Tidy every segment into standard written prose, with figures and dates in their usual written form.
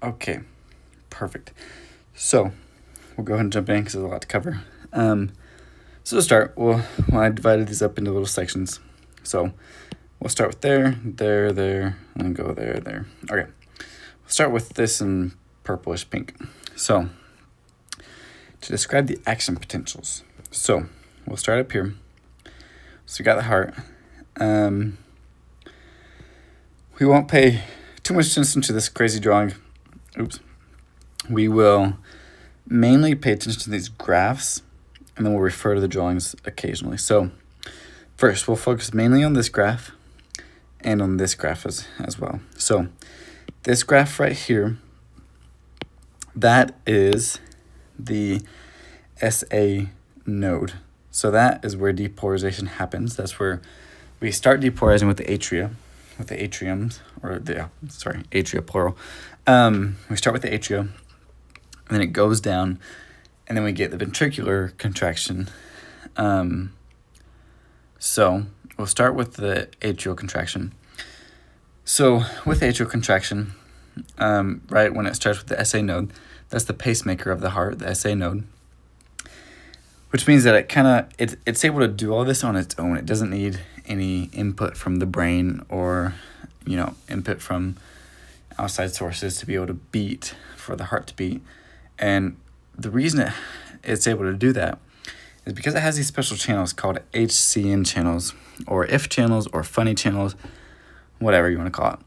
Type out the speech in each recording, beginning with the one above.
Okay, perfect. So we'll go ahead and jump in because there's a lot to cover. So to start, I divided these up into little sections. So we'll start with there, and then go there, there. Okay, we'll start with this in purplish pink. So to describe the action potentials. So we'll start up here. So we got the heart. We won't pay too much attention to this crazy drawing. Oops. We will mainly pay attention to these graphs, and then we'll refer to the drawings occasionally. So first, we'll focus mainly on this graph and on this graph as well. So this graph right here, that is the SA node. So that is where depolarization happens. That's where we start depolarizing with the atria, with the atriums, or the, sorry, atria plural. We start with the atria, and then it goes down, and then we get the ventricular contraction. So we'll start with the atrial contraction. So with atrial contraction, right when it starts with the SA node, that's the pacemaker of the heart, the SA node, which means that it's able to do all this on its own. It doesn't need any input from the brain or, input from outside sources to be able to beat, for the heart to beat. And the reason it's able to do that is because it has these special channels called HCN channels, or if channels, or funny channels, whatever you want to call it.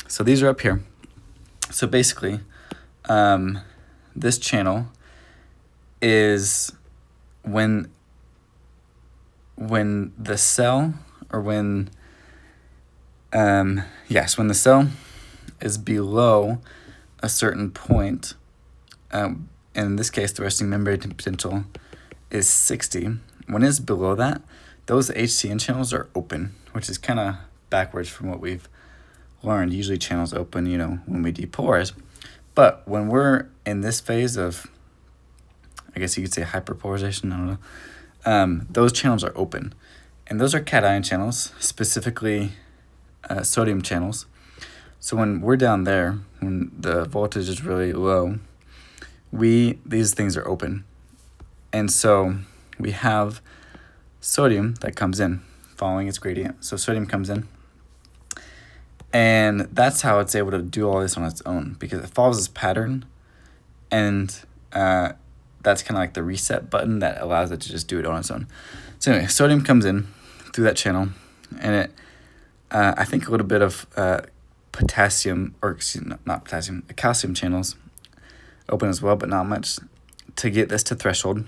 So these are up here. So basically, this channel is when the cell, or when the cell is below a certain point, and in this case the resting membrane potential is 60. When it's below that, those HCN channels are open, which is kind of backwards from what we've learned. Usually channels open, when we depolarize. But when we're in this phase of, I guess you could say hyperpolarization, I don't know, those channels are open. And those are cation channels, specifically sodium channels. So when we're down there, when the voltage is really low, these things are open. And so we have sodium that comes in following its gradient. So sodium comes in, and that's how it's able to do all this on its own, because it follows this pattern, and that's kind of like the reset button that allows it to just do it on its own. So anyway, sodium comes in through that channel, and it, I think a little bit of potassium, or not potassium, calcium channels open as well, but not much, to get this to threshold.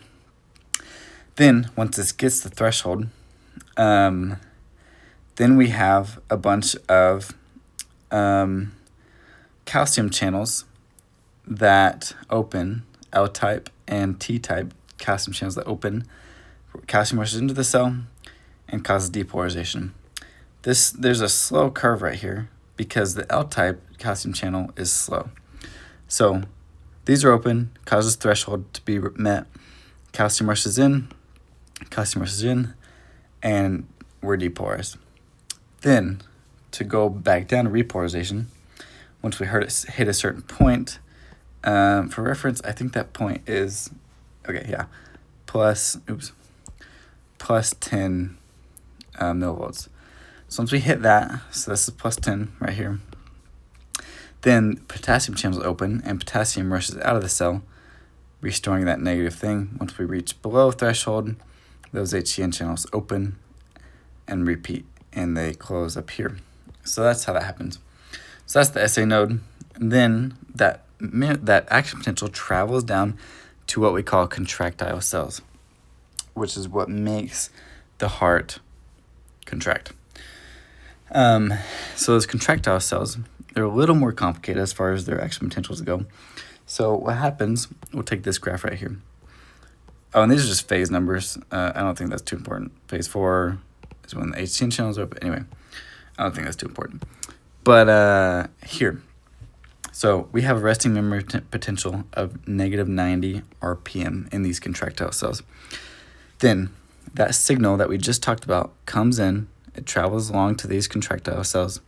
Then once this gets to threshold, then we have a bunch of calcium channels that open, L-type and T-type calcium channels that open. Calcium rushes into the cell and causes depolarization. There's a slow curve right here because the L-type calcium channel is slow. So these are open, causes threshold to be met. Calcium rushes in, and we're depolarized. Then, to go back down to repolarization, once we hit a certain point, for reference, I think that point is, plus 10 millivolts. So once we hit that, so this is plus 10 right here, then potassium channels open, and potassium rushes out of the cell, restoring that negative thing. Once we reach below threshold, those HCN channels open and repeat, and they close up here. So that's how that happens. So that's the SA node. And then that action potential travels down to what we call contractile cells, which is what makes the heart contract. So those contractile cells, they're a little more complicated as far as their action potentials go. So what happens, we'll take this graph right here. Oh, and these are just phase numbers. I don't think that's too important. Phase 4 is when the HCN channels are open. Anyway, I don't think that's too important. But here, so we have a resting membrane potential of negative 90 RPM in these contractile cells. Then that signal that we just talked about comes in, it travels along to these contractile cells,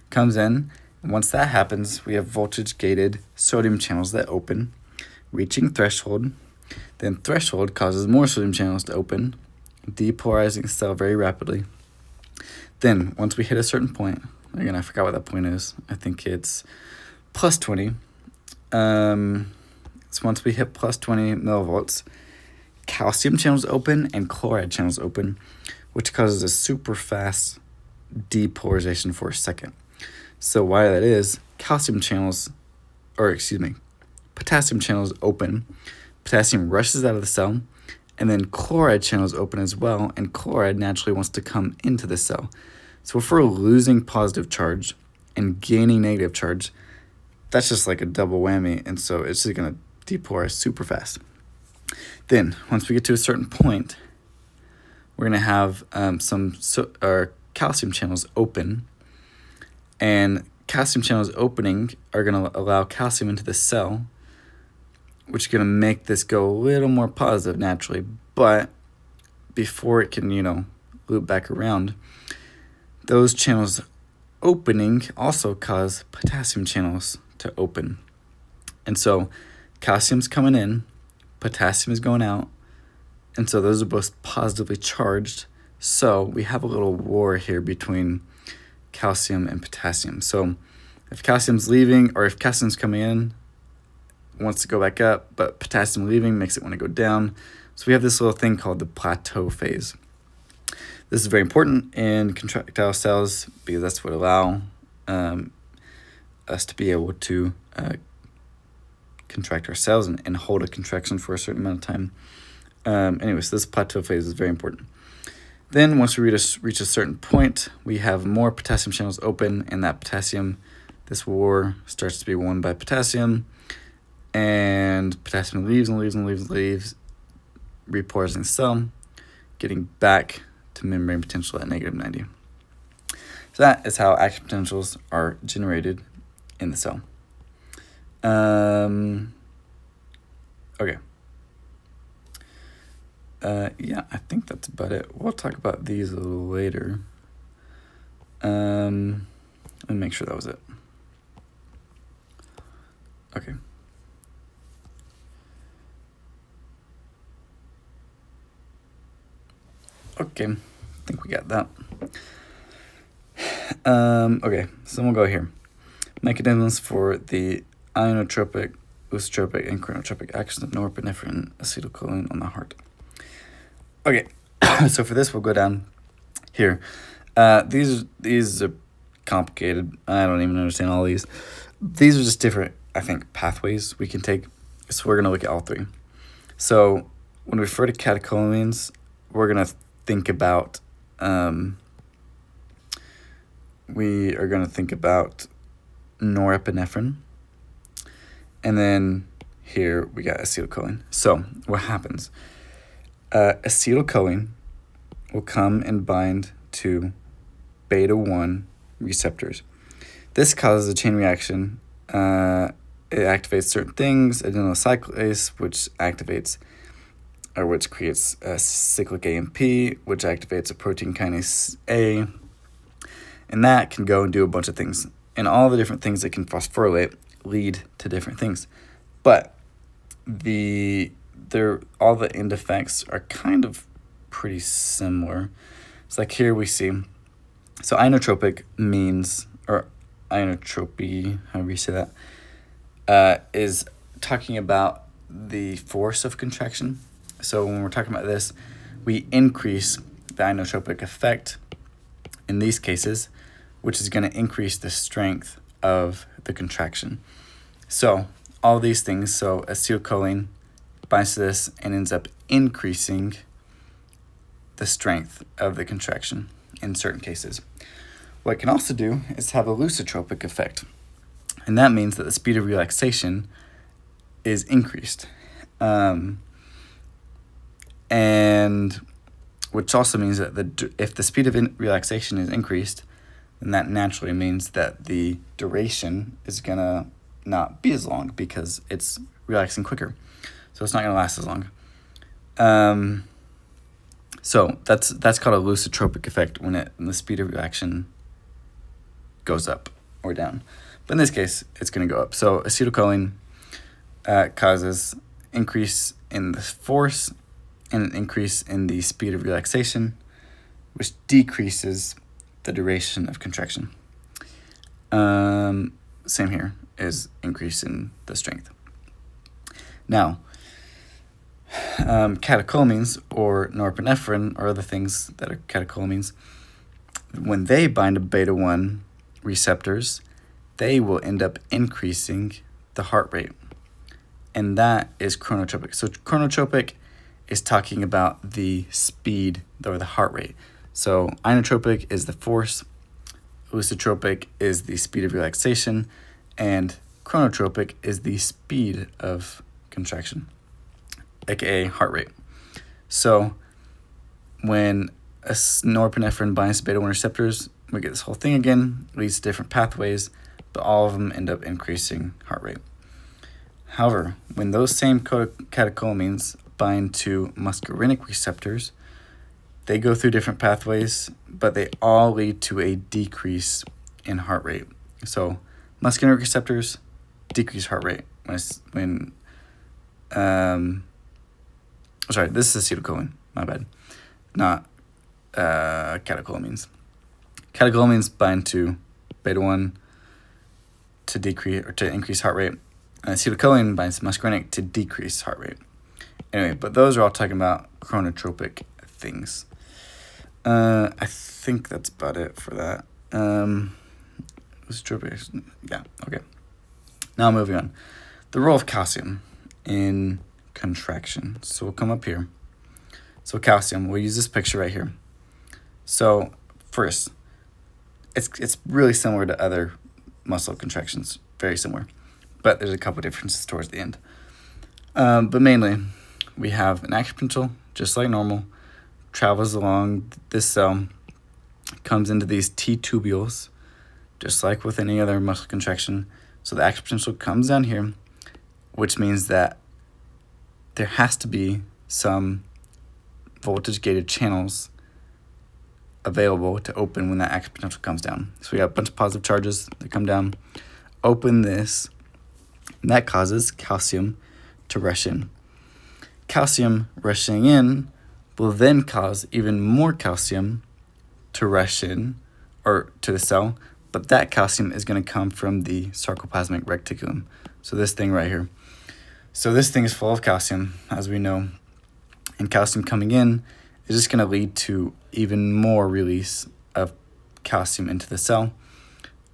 comes in, Once that happens, we have voltage-gated sodium channels that open, reaching threshold. Then threshold causes more sodium channels to open, depolarizing the cell very rapidly. Then, once we hit a certain point, again, I forgot what that point is. I think it's plus 20. So once we hit plus 20 millivolts, calcium channels open and chloride channels open, which causes a super fast depolarization for a second. So why that is, potassium channels open, potassium rushes out of the cell, and then chloride channels open as well, and chloride naturally wants to come into the cell. So if we're losing positive charge and gaining negative charge, that's just like a double whammy, and so it's just going to depolarize super fast. Then, once we get to a certain point, we're going to have our calcium channels open, and calcium channels opening are going to allow calcium into the cell, which is going to make this go a little more positive naturally. But before it can, loop back around, those channels opening also cause potassium channels to open. And so calcium's coming in, potassium is going out, and so those are both positively charged. So we have a little war here between calcium and potassium. So if calcium's leaving, or if calcium's coming in, wants to go back up, but potassium leaving makes it want to go down. So we have this little thing called the plateau phase. This is very important in contractile cells because that's what allow us to be able to contract our cells and hold a contraction for a certain amount of time. Anyways, this plateau phase is very important. Then once we reach a certain point, we have more potassium channels open, and that potassium, this war starts to be won by potassium, and potassium leaves, repolarizing the cell, getting back to membrane potential at -90. So that is how action potentials are generated in the cell. Okay. Yeah, I think that's about it. We'll talk about these a little later. Let me make sure that was it. Okay. Okay, I think we got that. Okay, so we'll go here. Mechanisms for the inotropic, lusotropic, and chronotropic actions of norepinephrine and acetylcholine on the heart. Okay, so for this we'll go down here. These are complicated. I don't even understand all these. These are just different, I think, pathways we can take. So we're going to look at all three. So when we refer to catecholamines, we're going to think about norepinephrine, and then here we got acetylcholine. So what happens? Acetylcholine will come and bind to beta-1 receptors. This causes a chain reaction. It activates certain things, adenylocyclase, which creates a cyclic AMP, which activates a protein kinase A, and that can go and do a bunch of things. And all the different things that can phosphorylate lead to different things. But all the end effects are kind of pretty similar. It's like here we see, so inotropic means, or inotropy, however you say that, is talking about the force of contraction. So when we're talking about this, we increase the inotropic effect in these cases, which is going to increase the strength of the contraction. So all these things, so acetylcholine binds to this and ends up increasing the strength of the contraction in certain cases. What it can also do is have a lusotropic effect, and that means that the speed of relaxation is increased. And which also means that if the speed of relaxation is increased, then that naturally means that the duration is going to not be as long because it's relaxing quicker. So it's not going to last as long. So that's called a lusotropic effect when the speed of reaction goes up, or down. But in this case, it's going to go up. So acetylcholine causes increase in the force and an increase in the speed of relaxation, which decreases the duration of contraction. Same here is increase in the strength. Now, catecholamines or norepinephrine or other things that are catecholamines, when they bind to beta-1 receptors, they will end up increasing the heart rate. And that is chronotropic. So chronotropic is talking about the speed or the heart rate. So inotropic is the force, lusotropic is the speed of relaxation, and chronotropic is the speed of contraction, aka heart rate. So when a norepinephrine binds to beta-1 receptors, we get this whole thing again, leads to different pathways, but all of them end up increasing heart rate. However, when those same catecholamines bind to muscarinic receptors, they go through different pathways, but they all lead to a decrease in heart rate. So muscarinic receptors decrease heart rate this is acetylcholine, my bad, not catecholamines. Catecholamines bind to beta-1 to decrease or to increase heart rate. Acetylcholine binds to muscarinic to decrease heart rate. Anyway, but those are all talking about chronotropic things. I think that's about it for that. Yeah, okay. Now moving on. The role of calcium in contraction. So we'll come up here. So calcium, we'll use this picture right here. So first, it's really similar to other muscle contractions, very similar, but there's a couple differences towards the end. But mainly, we have an action potential, just like normal, travels along this cell, comes into these T-tubules, just like with any other muscle contraction. So the action potential comes down here, which means that there has to be some voltage-gated channels available to open when that action potential comes down. So we have a bunch of positive charges that come down, open this, and that causes calcium to rush in. Calcium rushing in will then cause even more calcium to rush in or to the cell, but that calcium is going to come from the sarcoplasmic reticulum. So this thing right here. So this thing is full of calcium, as we know, and calcium coming in is just going to lead to even more release of calcium into the cell.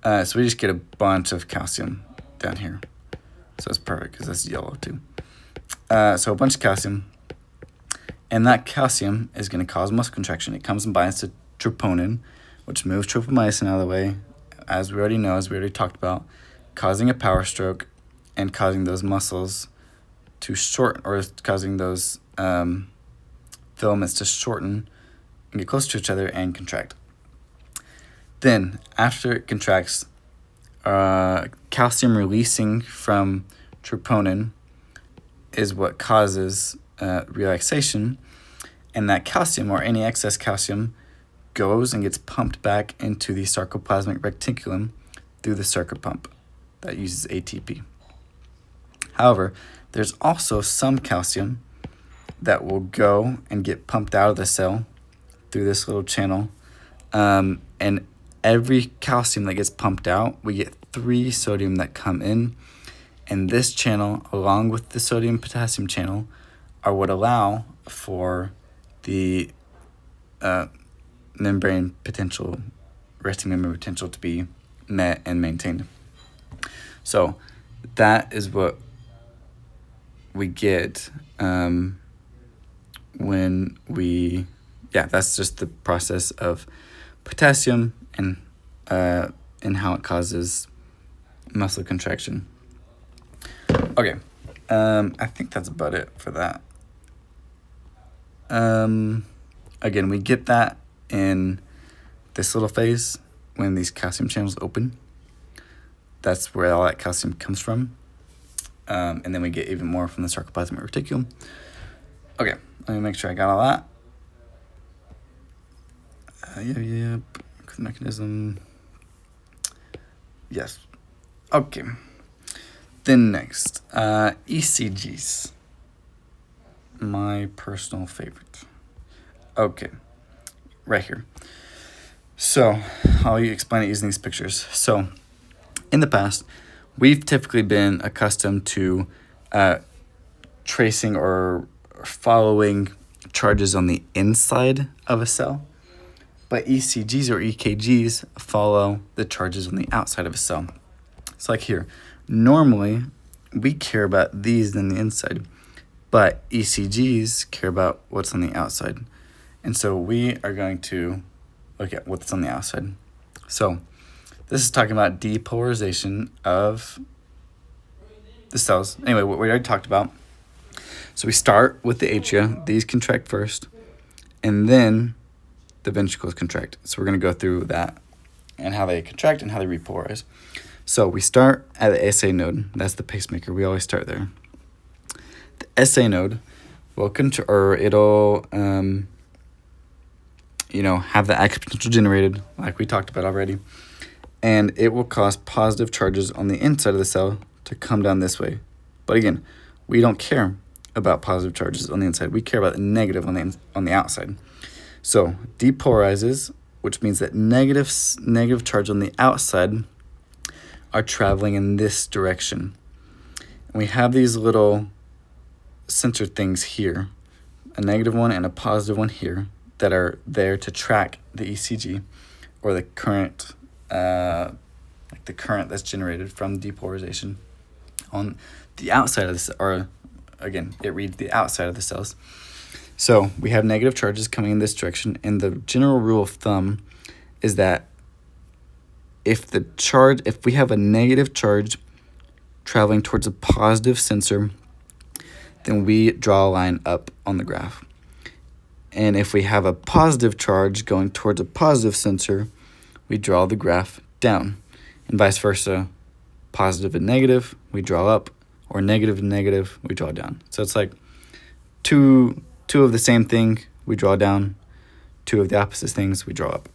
So we just get a bunch of calcium down here. So it's perfect because that's yellow too. So a bunch of calcium, and that calcium is going to cause muscle contraction. It comes and binds to troponin, which moves tropomyosin out of the way, as we already know, as we already talked about, causing a power stroke and causing those muscles to shorten, or causing those filaments to shorten and get close to each other and contract. Then, after it contracts, calcium releasing from troponin is what causes relaxation, and that calcium, or any excess calcium, goes and gets pumped back into the sarcoplasmic reticulum through the circuit pump that uses ATP. However, there's also some calcium that will go and get pumped out of the cell through this little channel, and every calcium that gets pumped out, we get 3 sodium that come in, and this channel, along with the sodium-potassium channel, are what allow for the membrane potential, resting membrane potential to be met and maintained. So that is what we get when we, that's just the process of potassium and how it causes muscle contraction. Okay, I think that's about it for that. Again, we get that in this little phase when these calcium channels open. That's where all that calcium comes from. And then we get even more from the sarcoplasmic reticulum. Okay, let me make sure I got all that. Mechanism. Yes. Okay. Then next, ECGs. My personal favorite. Okay. Right here. So, I'll explain it using these pictures. So, in the past, we've typically been accustomed to tracing or following charges on the inside of a cell, but ECGs or EKGs follow the charges on the outside of a cell. It's like here. Normally, we care about these on the inside, but ECGs care about what's on the outside. And so we are going to look at what's on the outside. So this is talking about depolarization of the cells. Anyway, what we already talked about. So we start with the atria. These contract first, and then the ventricles contract. So we're going to go through that and how they contract and how they repolarize. So we start at the SA node. That's the pacemaker. We always start there. The SA node will it'll have the action potential generated, like we talked about already, and it will cause positive charges on the inside of the cell to come down this way. But again, we don't care about positive charges on the inside. We care about the negative on the outside. So depolarizes, which means that negative charge on the outside are traveling in this direction. And we have these little sensor things here, a negative one and a positive one here, that are there to track the ECG or the current, like the current that's generated from depolarization on the outside of this, or again, it reads the outside of the cells. So we have negative charges coming in this direction, and the general rule of thumb is that if we have a negative charge traveling towards a positive sensor, then we draw a line up on the graph. And if we have a positive charge going towards a positive sensor, we draw the graph down. And vice versa, positive and negative, we draw up, or negative and negative, we draw down. So it's like two of the same thing, we draw down. Two of the opposite things, we draw up.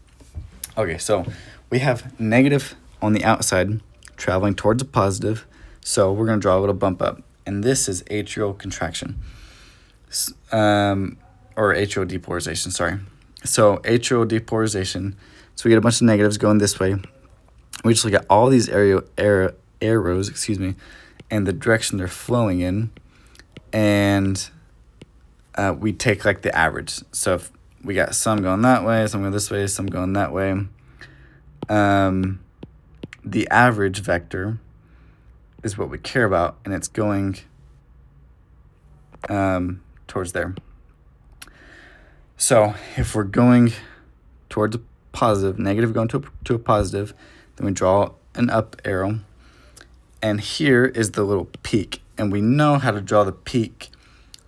Okay, so we have negative on the outside traveling towards a positive, so we're going to draw a little bump up. And this is atrial contraction. Or atrial depolarization, sorry. So atrial depolarization, so we get a bunch of negatives going this way. We just look at all these arrows, and the direction they're flowing in, and we take like the average. So if we got some going that way, some going this way, some going that way. The average vector is what we care about, and it's going towards there. So if we're going towards a positive, negative going to a positive, then we draw an up arrow. And here is the little peak. And we know how to draw the peak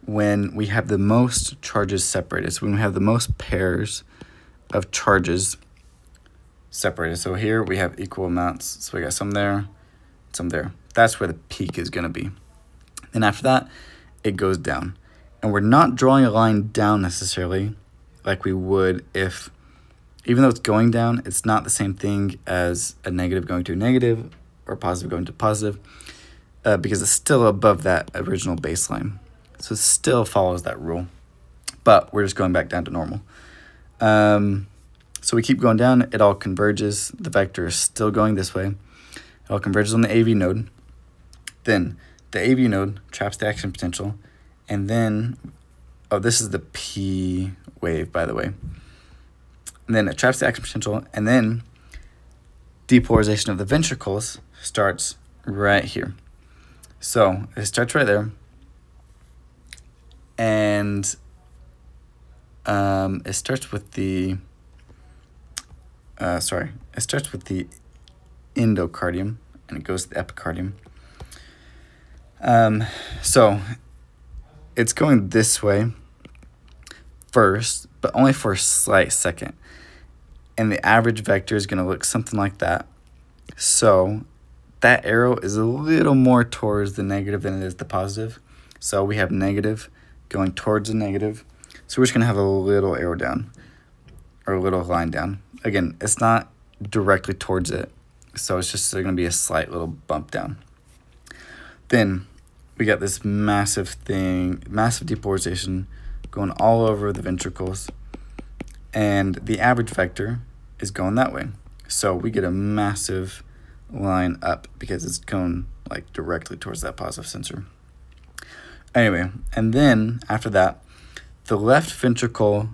when we have the most charges separated. So when we have the most pairs of charges separated. So here we have equal amounts. So we got some there, some there. That's where the peak is going to be. And after that, it goes down. And we're not drawing a line down necessarily like we would if, even though it's going down, it's not the same thing as a negative going to a negative or positive going to positive, because it's still above that original baseline. So it still follows that rule, but we're just going back down to normal. So we keep going down, it all converges. The vector is still going this way. It all converges on the AV node. Then the AV node traps the action potential, and then, this is the P wave, by the way. And then it traps the action potential, and then depolarization of the ventricles starts right here. So it starts right there, and it starts with the endocardium, and it goes to the epicardium. So it's going this way first, but only for a slight second. And the average vector is going to look something like that. So that arrow is a little more towards the negative than it is the positive. So we have negative going towards the negative. So we're just going to have a little arrow down, or a little line down. Again, it's not directly towards it. So it's just going to be a slight little bump down. Then we got this massive depolarization going all over the ventricles, and the average vector is going that way. So we get a massive line up because it's going like directly towards that positive sensor. Anyway, and then after that, the left ventricle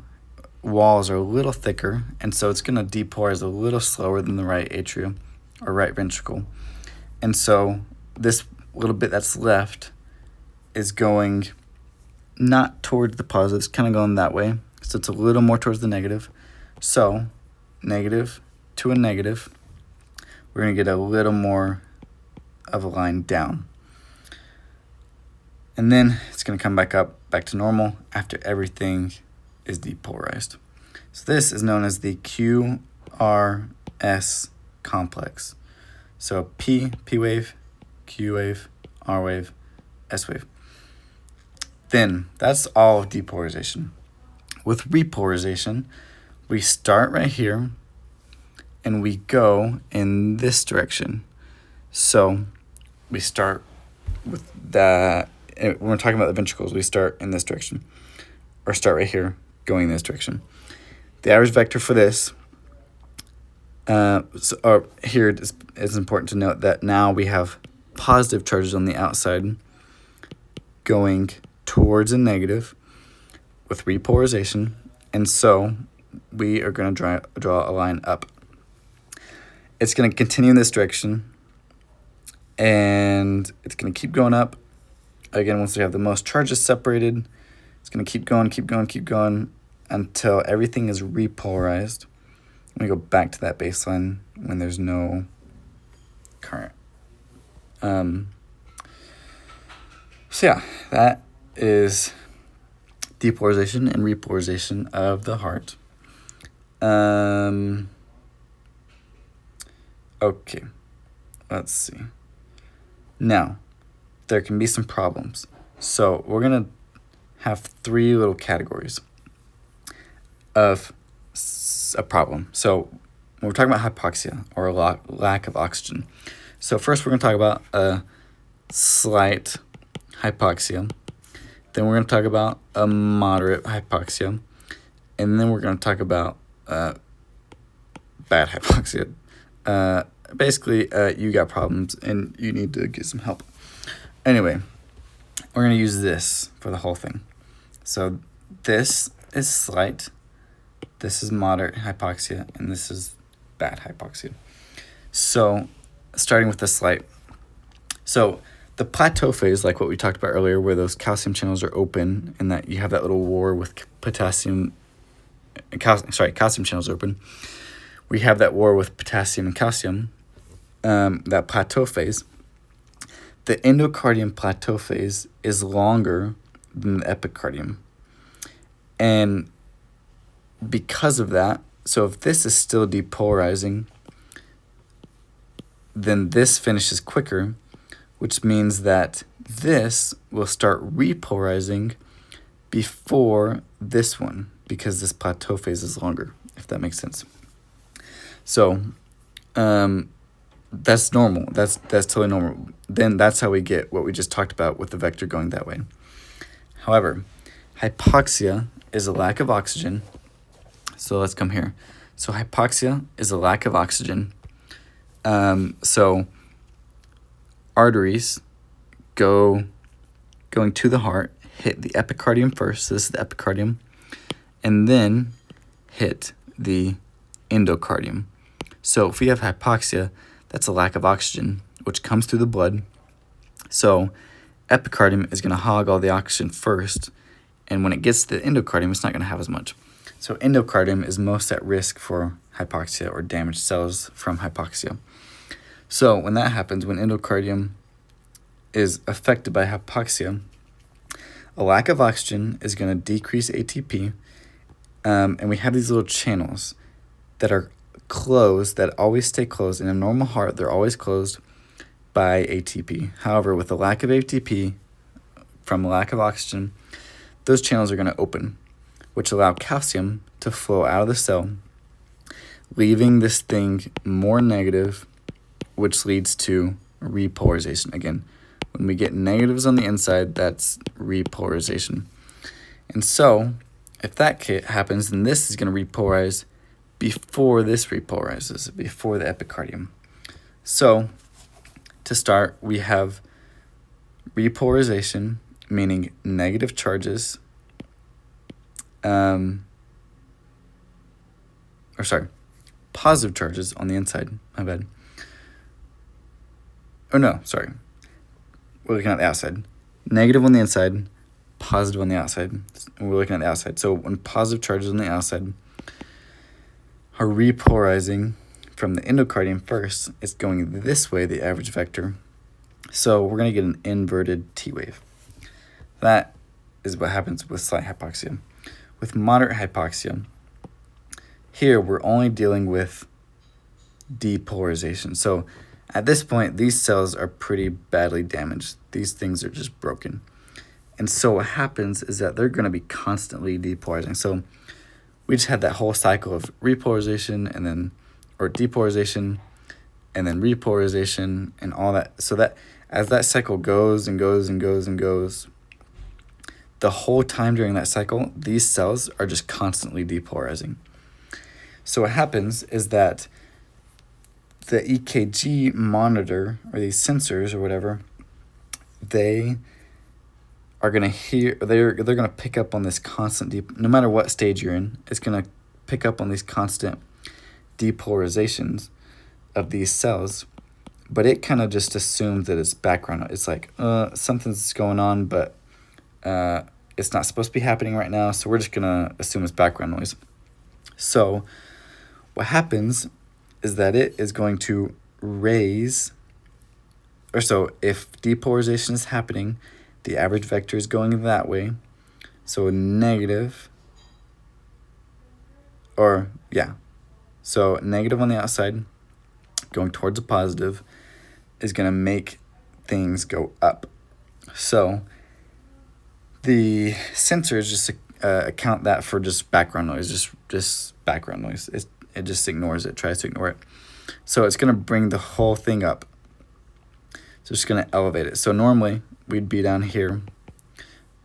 walls are a little thicker, and so it's going to depolarize a little slower than the right atrium or right ventricle. And so this little bit that's left is going not towards the positive, it's kind of going that way. So it's a little more towards the negative. So negative to a negative, we're going to get a little more of a line down. And then it's going to come back up, back to normal after everything is depolarized. So this is known as the QRS complex. So P wave, Q wave, R wave, S wave. Then that's all of depolarization. With repolarization, we start right here and we go in this direction. So we start with that. When we're talking about the ventricles, we start in this direction, or start right here, going in this direction. The average vector for this, here it's important to note that now we have positive charges on the outside going towards a negative with repolarization, and so we are going to draw a line up. It's going to continue in this direction, and it's going to keep going up. Again, once we have the most charges separated, it's going to keep going until everything is repolarized. We go back to that baseline when there's no current. So yeah, that is depolarization and repolarization of the heart. Okay, let's see. Now, there can be some problems. So we're going to have 3 little categories of a problem. So when we're talking about hypoxia or a lack of oxygen. So first we're going to talk about a slight hypoxia. Then we're going to talk about a moderate hypoxia. And then we're going to talk about bad hypoxia. Basically, you got problems and you need to get some help. Anyway, we're going to use this for the whole thing. So this is slight, this is moderate hypoxia, and this is bad hypoxia. So starting with the slight. So the plateau phase, like what we talked about earlier, where those calcium channels are open and that you have that little war with calcium channels open. We have that war with potassium and calcium, that plateau phase. The endocardium plateau phase is longer than the epicardium. And because of that, so if this is still depolarizing, then this finishes quicker, which means that this will start repolarizing before this one, because this plateau phase is longer, if that makes sense. So that's normal. That's totally normal. Then that's how we get what we just talked about with the vector going that way. However, hypoxia is a lack of oxygen. So let's come here. So hypoxia is a lack of oxygen. So arteries going to the heart hit the epicardium first. So this is the epicardium. And then hit the endocardium. So if we have hypoxia, that's a lack of oxygen, which comes through the blood. So epicardium is going to hog all the oxygen first, and when it gets to the endocardium, it's not going to have as much. So endocardium is most at risk for hypoxia or damaged cells from hypoxia. So when that happens, when endocardium is affected by hypoxia, a lack of oxygen is going to decrease ATP, and we have these little channels that are closed, that always stay closed. In a normal heart, they're always closed by ATP. However, with a lack of ATP from a lack of oxygen, those channels are going to open, which allow calcium to flow out of the cell, leaving this thing more negative which leads to repolarization. Again, when we get negatives on the inside, that's repolarization. And so, if that happens, then this is going to repolarize before this repolarizes, before the epicardium. So, to start, we have repolarization, meaning negative charges, positive charges on the inside, my bad. Oh no, sorry. We're looking at the outside. Negative on the inside, positive on the outside. And we're looking at the outside. So when positive charges on the outside are repolarizing from the endocardium first, it's going this way, the average vector. So we're going to get an inverted T wave. That is what happens with slight hypoxia. With moderate hypoxia, here we're only dealing with depolarization. So at this point, these cells are pretty badly damaged. These things are just broken. And so what happens is that they're going to be constantly depolarizing. So we just had that whole cycle of repolarization or depolarization and then repolarization and all that. So that as that cycle goes and goes and goes and goes, the whole time during that cycle, these cells are just constantly depolarizing. So what happens is that the EKG monitor or these sensors or whatever, they are going to they're going to pick up on this constant no matter what stage you're in, it's going to pick up on these constant depolarizations of these cells, but it kind of just assumes that it's background. It's like, something's going on, but it's not supposed to be happening right now, so we're just going to assume it's background noise. So what happens is that it is going to raise, if depolarization is happening, the average vector is going that way. So negative on the outside going towards a positive is going to make things go up. So the sensors just account that for just background noise, just background noise. It just ignores it, tries to ignore it. So it's going to bring the whole thing up. So it's going to elevate it. So normally we'd be down here,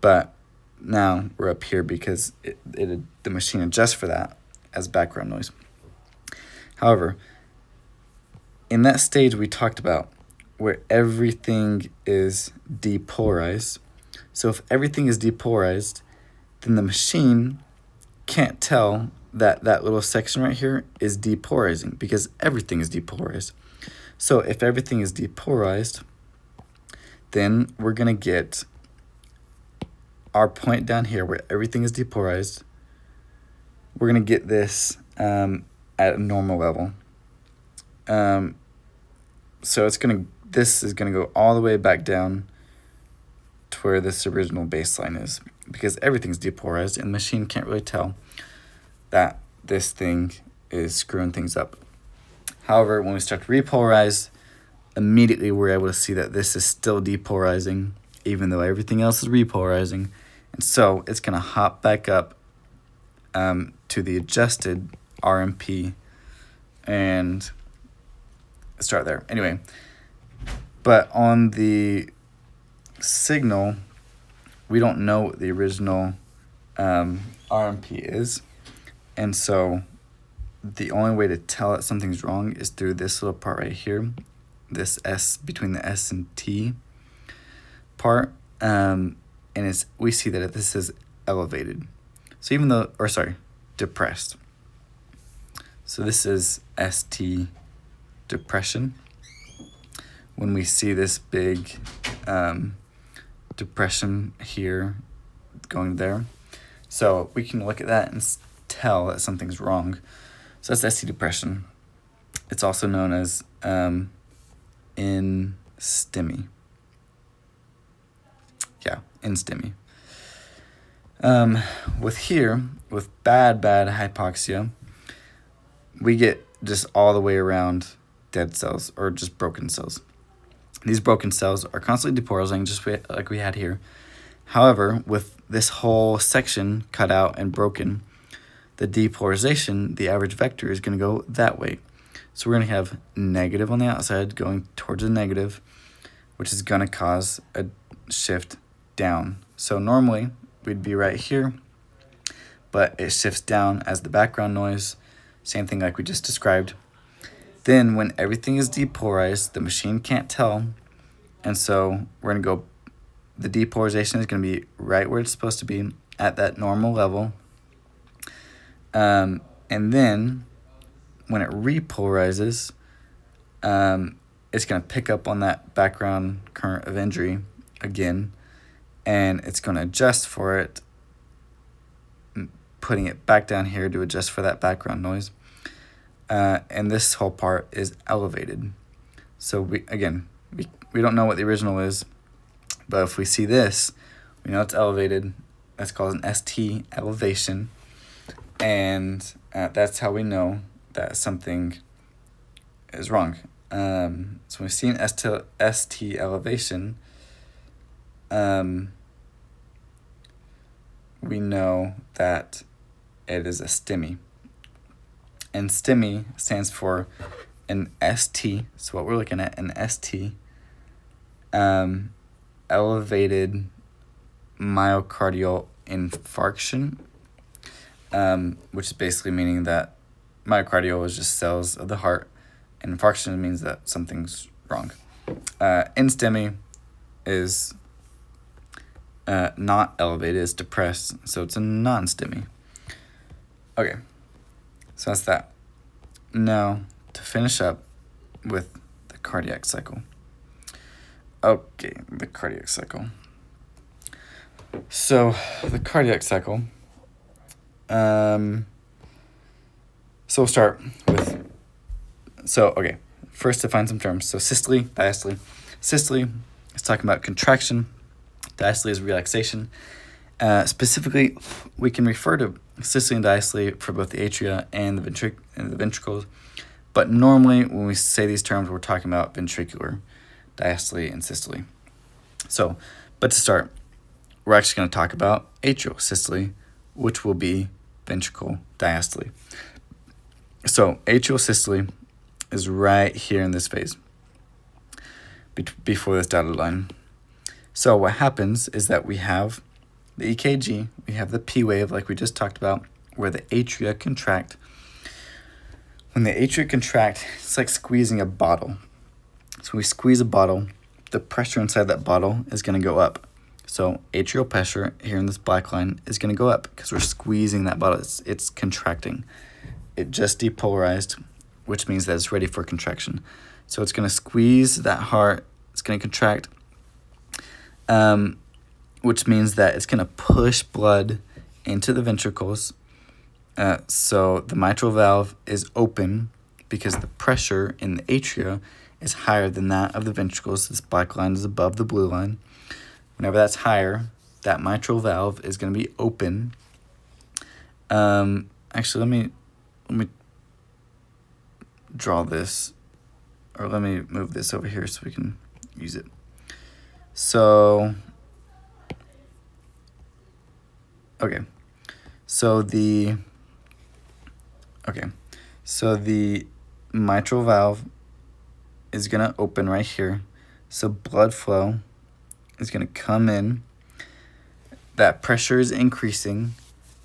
but now we're up here because the machine adjusts for that as background noise. However, in that stage we talked about where everything is depolarized, so if everything is depolarized, then the machine can't tell that little section right here is depolarizing because everything is depolarized. So if everything is depolarized, then we're going to get our point down here where everything is depolarized. We're going to get this at a normal level. So this is going to go all the way back down to where this original baseline is because everything's depolarized and the machine can't really tell that this thing is screwing things up. However, when we start to repolarize, immediately we're able to see that this is still depolarizing even though everything else is repolarizing. And so it's going to hop back up to the adjusted RMP and start there. Anyway, but on the signal, we don't know what the original RMP is. And so the only way to tell that something's wrong is through this little part right here, this S between the S and T part. And we see that this is elevated. So depressed. So this is ST depression. When we see this big depression here going there. So we can look at that and tell that something's wrong. So that's ST depression. It's also known as in-STEMI. Yeah, in-STEMI. With bad hypoxia, we get just all the way around dead cells or just broken cells. These broken cells are constantly depolarizing just like we had here. However, with this whole section cut out and broken, the depolarization, the average vector is going to go that way. So we're going to have negative on the outside going towards a negative, which is going to cause a shift down. So normally we'd be right here, but it shifts down as the background noise, same thing like we just described. Then when everything is depolarized, the machine can't tell, and so we're going to go, the depolarization is going to be right where it's supposed to be at that normal level. And then when it repolarizes, it's going to pick up on that background current of injury again, and it's going to adjust for it, putting it back down here to adjust for that background noise. And this whole part is elevated. So we don't know what the original is, but if we see this, we know it's elevated. That's called an ST elevation, and that's how we know that something is wrong. So when we see an ST elevation, we know that it is a STEMI. And STEMI stands for an ST, so what we're looking at, an ST, elevated myocardial infarction, which is basically meaning that myocardial is just cells of the heart, and infarction means that something's wrong. NSTEMI is not elevated, it's depressed, so it's a non-STEMI. Okay, so that's that. Now, to finish up with the cardiac cycle. Okay, the cardiac cycle. So, the cardiac cycle, so we'll start with, first define some terms. So systole, diastole. Systole is talking about contraction. Diastole is relaxation. Specifically, we can refer to systole and diastole for both the atria and the ventricles, but normally when we say these terms, we're talking about ventricular diastole and systole. So, but to start, we're actually going to talk about atrial systole, which will be ventricle diastole. So atrial systole is right here in this phase, before this dotted line. So what happens is that we have the EKG, we have the P wave like we just talked about, where the atria contract. When the atria contract, it's like squeezing a bottle. So when we squeeze a bottle, the pressure inside that bottle is going to go up. So atrial pressure here in this black line is going to go up because we're squeezing that bottle. It's contracting. It just depolarized, which means that it's ready for contraction. So it's going to squeeze that heart. It's going to contract, which means that it's going to push blood into the ventricles. So the mitral valve is open because the pressure in the atria is higher than that of the ventricles. This black line is above the blue line. Whenever that's higher, that mitral valve is going to be open. Actually, let me draw this, or let me move this over here so we can use it. So, okay. So the mitral valve is going to open right here. So blood flow is going to come in. That pressure is increasing,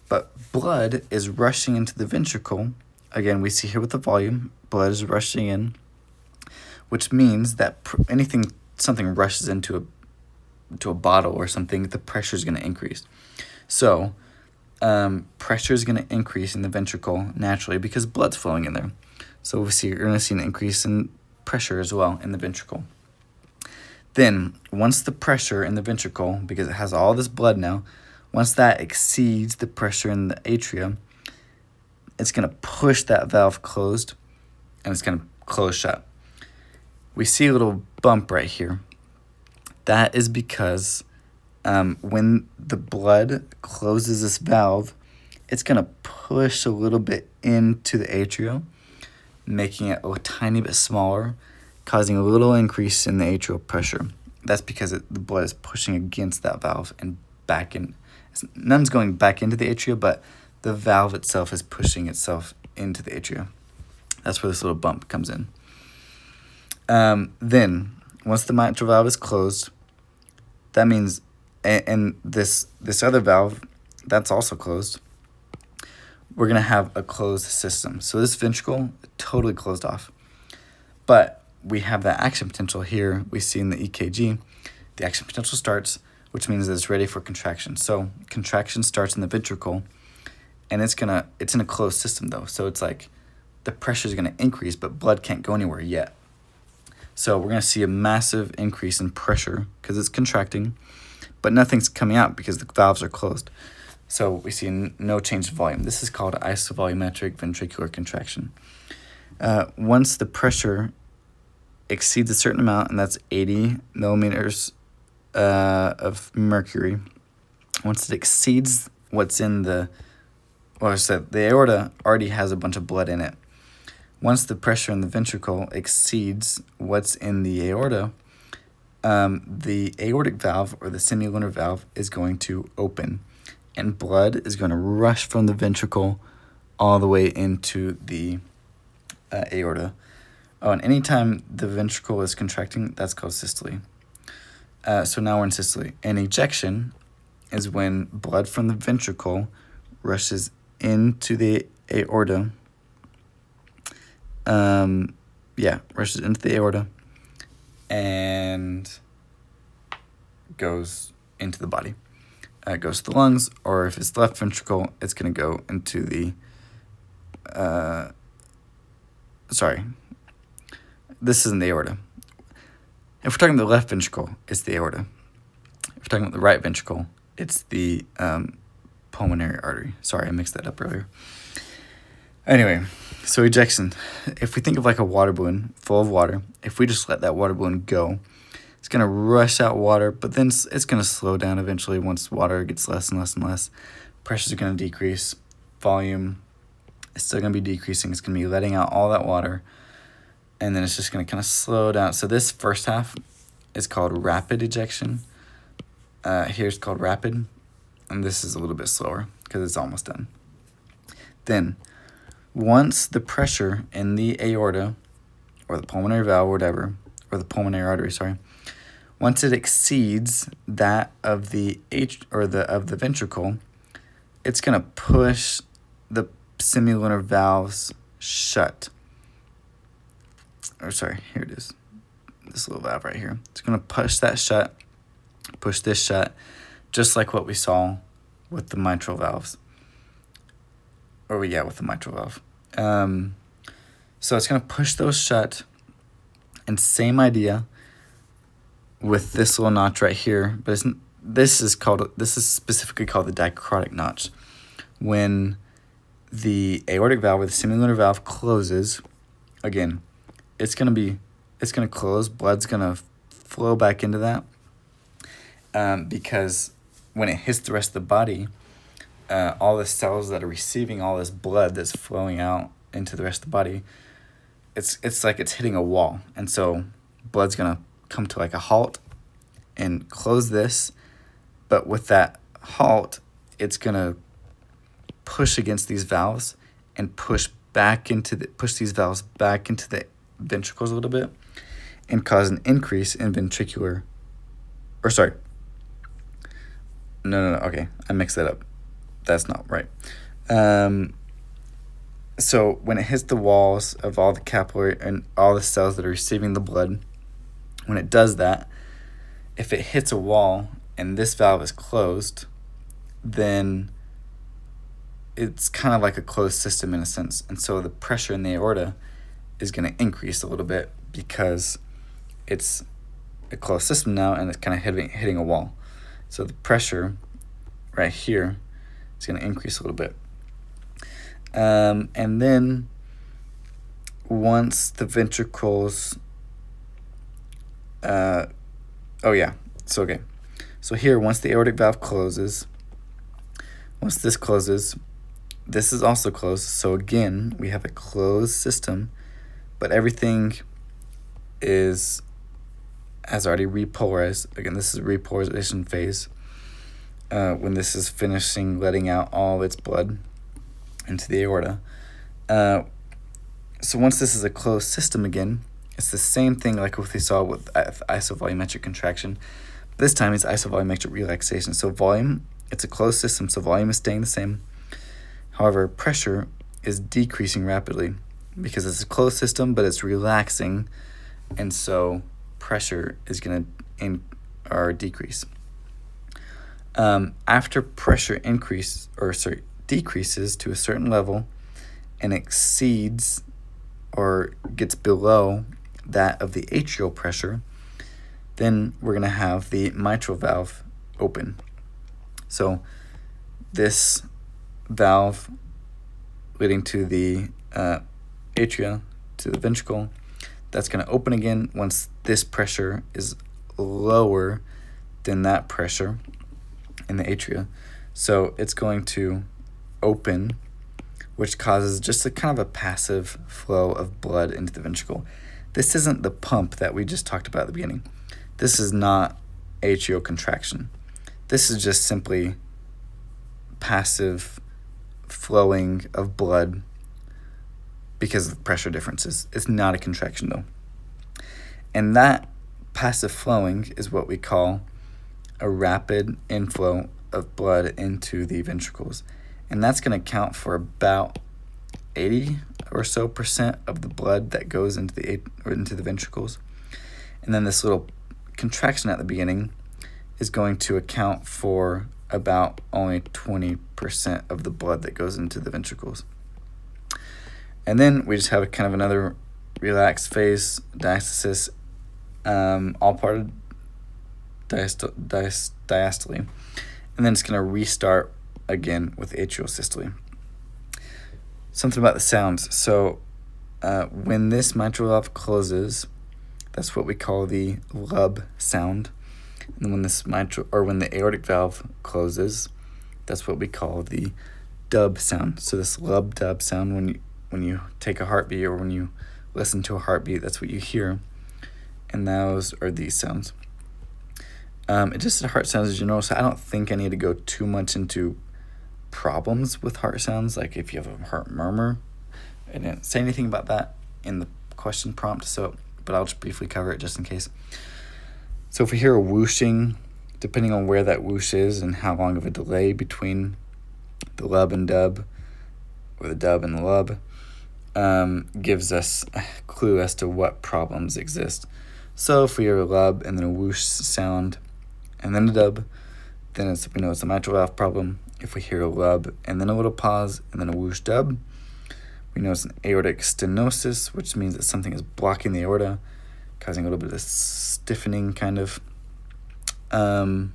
but blood is rushing into the ventricle. Again, we see here with the volume, blood is rushing in, which means that something rushes into a bottle or something, the pressure is going to increase. So pressure is going to increase in the ventricle naturally because blood's flowing in there. So you're going to see an increase in pressure as well in the ventricle. Then, once the pressure in the ventricle, because it has all this blood now, once that exceeds the pressure in the atria, it's going to push that valve closed, and it's going to close shut. We see a little bump right here. That is because when the blood closes this valve, it's going to push a little bit into the atria, making it a tiny bit smaller, causing a little increase in the atrial pressure. That's because the blood is pushing against that valve and back in. None's going back into the atria, but the valve itself is pushing itself into the atria. That's where this little bump comes in. Then, once the mitral valve is closed, that means, and this other valve, that's also closed, we're going to have a closed system. So this ventricle, totally closed off. But we have that action potential here we see in the EKG. The action potential starts, which means that it's ready for contraction. So contraction starts in the ventricle, and it's in a closed system though. So it's like the pressure is going to increase, but blood can't go anywhere yet. So we're going to see a massive increase in pressure because it's contracting, but nothing's coming out because the valves are closed. So we see no change in volume. This is called isovolumetric ventricular contraction. Once the pressure exceeds a certain amount, and that's 80 millimeters of mercury, once it exceeds what's in the aorta already has a bunch of blood in it. Once the pressure in the ventricle exceeds what's in the aorta, the aortic valve or the semilunar valve is going to open, and blood is going to rush from the ventricle all the way into the aorta. Oh, and anytime the ventricle is contracting, that's called systole. So now we're in systole. And ejection is when blood from the ventricle rushes into the aorta. Rushes into the aorta and goes into the body. It goes to the lungs, or if it's the left ventricle, it's going to go into the... This isn't the aorta. If we're talking about the left ventricle, it's the aorta. If we're talking about the right ventricle, it's the pulmonary artery. Sorry, I mixed that up earlier. Anyway, so ejection. If we think of like a water balloon full of water, if we just let that water balloon go, it's going to rush out water, but then it's going to slow down eventually once water gets less and less and less. Pressure is going to decrease. Volume is still going to be decreasing. It's going to be letting out all that water, and then it's just going to kind of slow down. So this first half is called rapid ejection. Here it's called rapid, and this is a little bit slower because it's almost done. Then, once the pressure in the aorta, or the pulmonary valve, or whatever, or the pulmonary artery, once it exceeds that of the ventricle, it's going to push the semilunar valves shut. Here it is. This little valve right here. It's going to push that shut, push this shut, just like what we saw with the mitral valves. With the mitral valve. So it's going to push those shut, and same idea with this little notch right here, but this is specifically called the dicrotic notch. When the aortic valve or the semilunar valve closes, again, it's going to close, blood's going to flow back into that, because when it hits the rest of the body, all the cells that are receiving all this blood that's flowing out into the rest of the body, it's like it's hitting a wall. And so blood's going to come to like a halt and close this. But with that halt, it's going to push against these valves and push these valves back into the ventricles a little bit and cause an increase in ventricular... Okay, I mixed that up. That's not right. So when it hits the walls of all the capillary and all the cells that are receiving the blood, when it does that, if it hits a wall and this valve is closed, then it's kind of like a closed system in a sense. And so the pressure in the aorta is going to increase a little bit because it's a closed system now and it's kind of hitting a wall. So the pressure right here is going to increase a little bit. And then once the ventricles... So here, once the aortic valve closes, once this closes, this is also closed. So again, we have a closed system, but everything has already repolarized. Again, this is a repolarization phase. When this is finishing letting out all of its blood into the aorta. So once this is a closed system again, it's the same thing like what we saw with isovolumetric contraction. This time it's isovolumetric relaxation. So volume, it's a closed system, so volume is staying the same. However, pressure is decreasing rapidly because it's a closed system, but it's relaxing, and so pressure is going to decrease. After pressure decreases to a certain level and exceeds or gets below that of the atrial pressure, then we're going to have the mitral valve open. So this valve leading to the atria, to the ventricle, that's going to open again once this pressure is lower than that pressure in the atria. So it's going to open, which causes just a kind of a passive flow of blood into the ventricle. This isn't the pump that we just talked about at the beginning. This is not atrial contraction. This is just simply passive flowing of blood because of pressure differences. It's not a contraction though. And that passive flowing is what we call a rapid inflow of blood into the ventricles. And that's going to account for about 80 or so % of the blood that goes into the ventricles. And then this little contraction at the beginning is going to account for about only 20% of the blood that goes into the ventricles. And then we just have a kind of another relaxed phase, diastasis, all part of diastole. And then it's going to restart again with atrial systole. Something about the sounds. So when this mitral valve closes, that's what we call the lub sound. And when when the aortic valve closes, that's what we call the dub sound. So this lub dub sound, when you take a heartbeat or when you listen to a heartbeat, that's what you hear. And those are these sounds. It just heart sounds as you know, so I don't think I need to go too much into problems with heart sounds, like if you have a heart murmur. I didn't say anything about that in the question prompt, but I'll just briefly cover it just in case. So if we hear a whooshing, depending on where that whoosh is and how long of a delay between the lub and dub, or the dub and the lub, gives us a clue as to what problems exist. So if we hear a lub and then a whoosh sound and then a dub, then we know it's a mitral valve problem. If we hear a lub and then a little pause and then a whoosh dub, we know it's an aortic stenosis, which means that something is blocking the aorta, causing a little bit of stiffening kind of. No,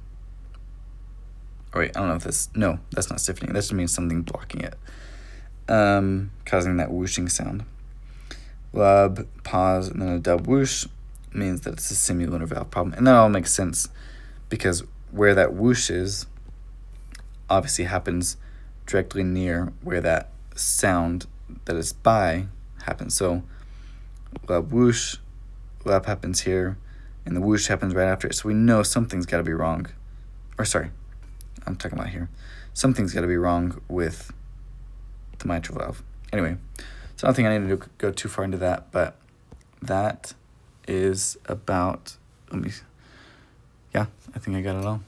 that's not stiffening. That just means something blocking it, causing that whooshing sound. Lub, pause, and then a dub whoosh means that it's a simular valve problem. And that all makes sense because where that whoosh is obviously happens directly near where that sound that is by happens. So lub whoosh, lub happens here, and the whoosh happens right after it. So we know something's got to be wrong. I'm talking about here. Something's got to be wrong with the mitral valve. Anyway, so I don't think I need to go too far into that, but that is about, I think I got it all.